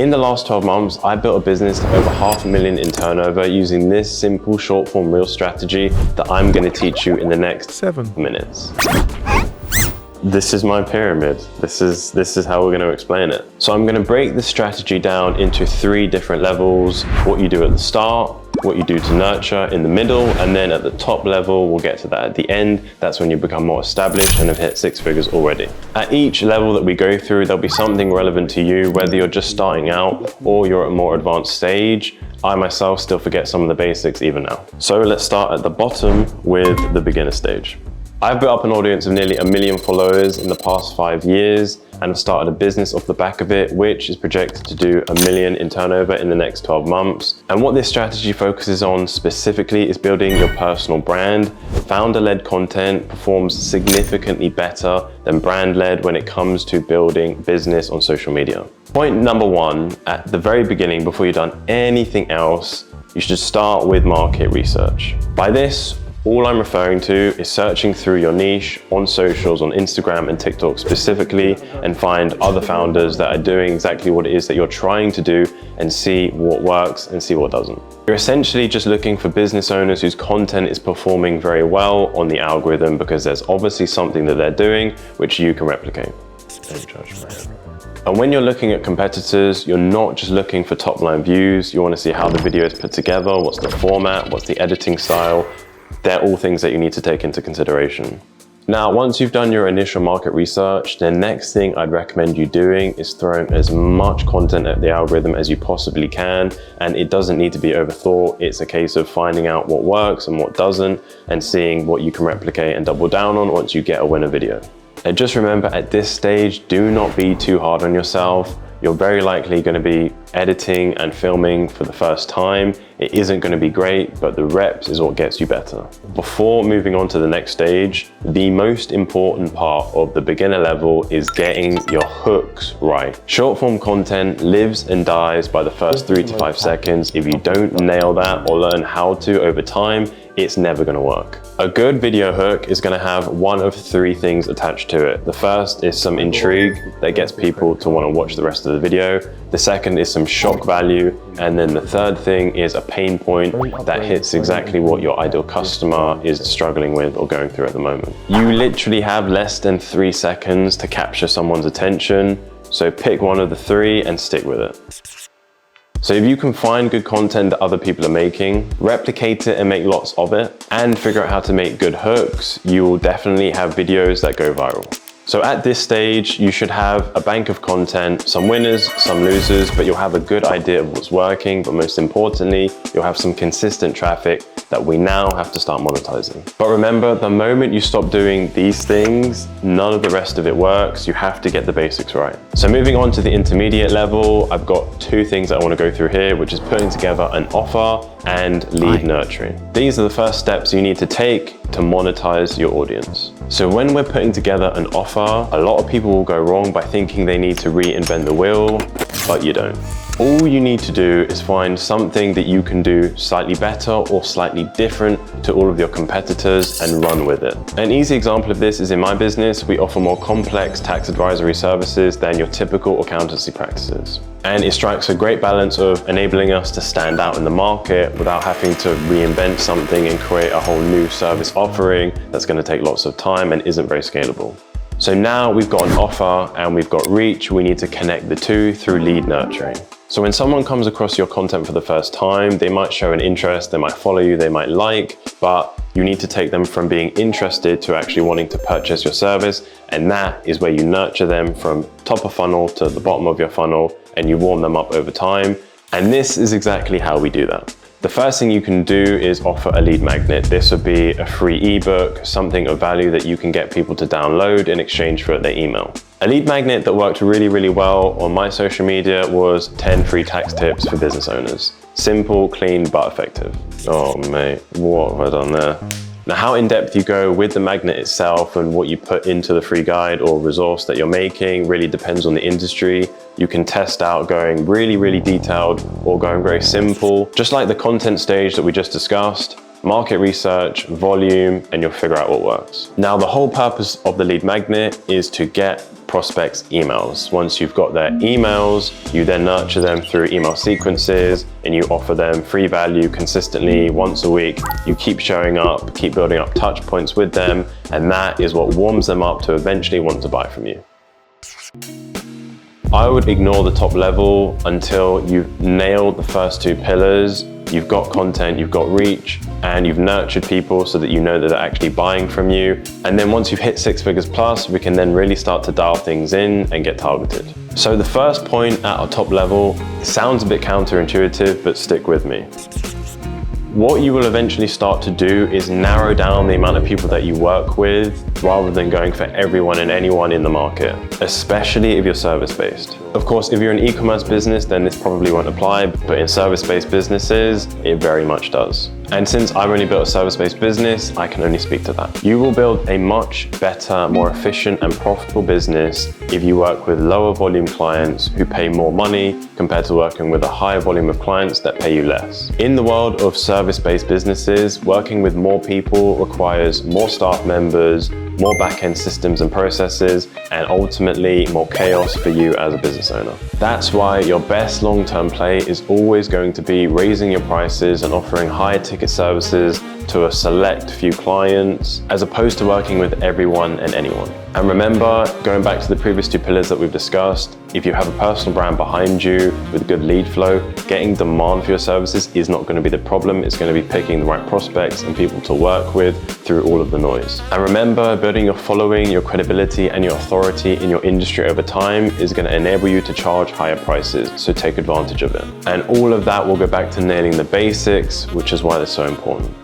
In the last 12 months, I built a business to over $500,000 in turnover using this simple short form reel strategy that I'm going to teach you in the next 7 minutes. This is my pyramid. This is how we're going to explain it. So I'm going to break the strategy down into 3 different levels: what you do at the start, what you do to nurture in the middle, and then at the top level, we'll get to that at the end. That's when you become more established and have hit 6 figures already. At each level that we go through, there'll be something relevant to you, whether you're just starting out or you're at a more advanced stage. I myself still forget some of the basics even now. So let's start at the bottom with the beginner stage. I've built up an audience of nearly 1 million followers in the past 5 years and have started a business off the back of it, which is projected to do $1 million in turnover in the next 12 months. And what this strategy focuses on specifically is building your personal brand. Founder-led content performs significantly better than brand-led when it comes to building business on social media. Point number 1, at the very beginning, before you've done anything else, you should start with market research. By this, all I'm referring to is searching through your niche on socials, on Instagram and TikTok specifically, and find other founders that are doing exactly what it is that you're trying to do and see what works and see what doesn't. You're essentially just looking for business owners whose content is performing very well on the algorithm because there's obviously something that they're doing which you can replicate. And when you're looking at competitors, you're not just looking for top line views. You want to see how the video is put together, what's the format, what's the editing style. They're all things that you need to take into consideration. Now, once you've done your initial market research, the next thing I'd recommend you doing is throwing as much content at the algorithm as you possibly can. And it doesn't need to be overthought. It's a case of finding out what works and what doesn't, and seeing what you can replicate and double down on once you get a winner video. And just remember, at this stage, do not be too hard on yourself. You're very likely going to be editing and filming for the first time. It isn't going to be great, but the reps is what gets you better. Before moving on to the next stage, the most important part of the beginner level is getting your hooks right. Short form content lives and dies by the first 3 to 5 seconds. If you don't nail that or learn how to over time, it's never going to work. A good video hook is going to have one of 3 things attached to it. The first is some intrigue that gets people to want to watch the rest of the video. The second is some shock value. And then the third thing is a pain point that hits exactly what your ideal customer is struggling with or going through at the moment. You literally have less than 3 seconds to capture someone's attention. So pick one of the 3 and stick with it. So if you can find good content that other people are making, replicate it and make lots of it, and figure out how to make good hooks, you will definitely have videos that go viral. So at this stage, you should have a bank of content, some winners, some losers, but you'll have a good idea of what's working. But most importantly, you'll have some consistent traffic that we now have to start monetizing. But remember, the moment you stop doing these things, none of the rest of it works. You have to get the basics right. So moving on to the intermediate level, I've got 2 things that I want to go through here, which is putting together an offer and lead nurturing. These are the first steps you need to take to monetize your audience. So when we're putting together an offer, a lot of people will go wrong by thinking they need to reinvent the wheel, but you don't. All you need to do is find something that you can do slightly better or slightly different to all of your competitors and run with it. An easy example of this is in my business. We offer more complex tax advisory services than your typical accountancy practices. And it strikes a great balance of enabling us to stand out in the market without having to reinvent something and create a whole new service offering that's going to take lots of time and isn't very scalable. So now we've got an offer and we've got reach, we need to connect the 2 through lead nurturing. So when someone comes across your content for the first time, they might show an interest, they might follow you, they might like, but you need to take them from being interested to actually wanting to purchase your service. And that is where you nurture them from top of funnel to the bottom of your funnel, and you warm them up over time. And this is exactly how we do that. The first thing you can do is offer a lead magnet. This would be a free ebook, something of value that you can get people to download in exchange for their email. A lead magnet that worked really, really well on my social media was 10 free tax tips for business owners. Simple, clean, but effective. Oh mate, what have I done there? Now, how in-depth you go with the magnet itself and what you put into the free guide or resource that you're making really depends on the industry. You can test out going really, really detailed or going very simple. Just like the content stage that we just discussed, market research, volume, and you'll figure out what works. Now, the whole purpose of the lead magnet is to get prospects' emails. Once you've got their emails, you then nurture them through email sequences and you offer them free value consistently once a week. You keep showing up, keep building up touch points with them, and that is what warms them up to eventually want to buy from you. I would ignore the top level until you've nailed the first two pillars. You've got content, you've got reach, and you've nurtured people so that you know that they're actually buying from you. And then once you've hit 6 figures plus, we can then really start to dial things in and get targeted. So the first point at our top level sounds a bit counterintuitive, but stick with me. What you will eventually start to do is narrow down the amount of people that you work with rather than going for everyone and anyone in the market, especially if you're service-based. Of course, if you're an e-commerce business, then this probably won't apply, but in service-based businesses, it very much does. And since I've only built a service-based business, I can only speak to that. You will build a much better, more efficient and profitable business if you work with lower volume clients who pay more money compared to working with a higher volume of clients that pay you less. In the world of service-based businesses, working with more people requires more staff members, more back-end systems and processes, and ultimately more chaos for you as a business owner. That's why your best long-term play is always going to be raising your prices and offering higher ticket services to a select few clients, as opposed to working with everyone and anyone. And remember, going back to the previous two pillars that we've discussed, if you have a personal brand behind you with good lead flow, getting demand for your services is not going to be the problem. It's going to be picking the right prospects and people to work with through all of the noise. And remember, building your following, your credibility, and your authority in your industry over time is going to enable you to charge higher prices, so take advantage of it. And all of that will go back to nailing the basics, which is why they're so important.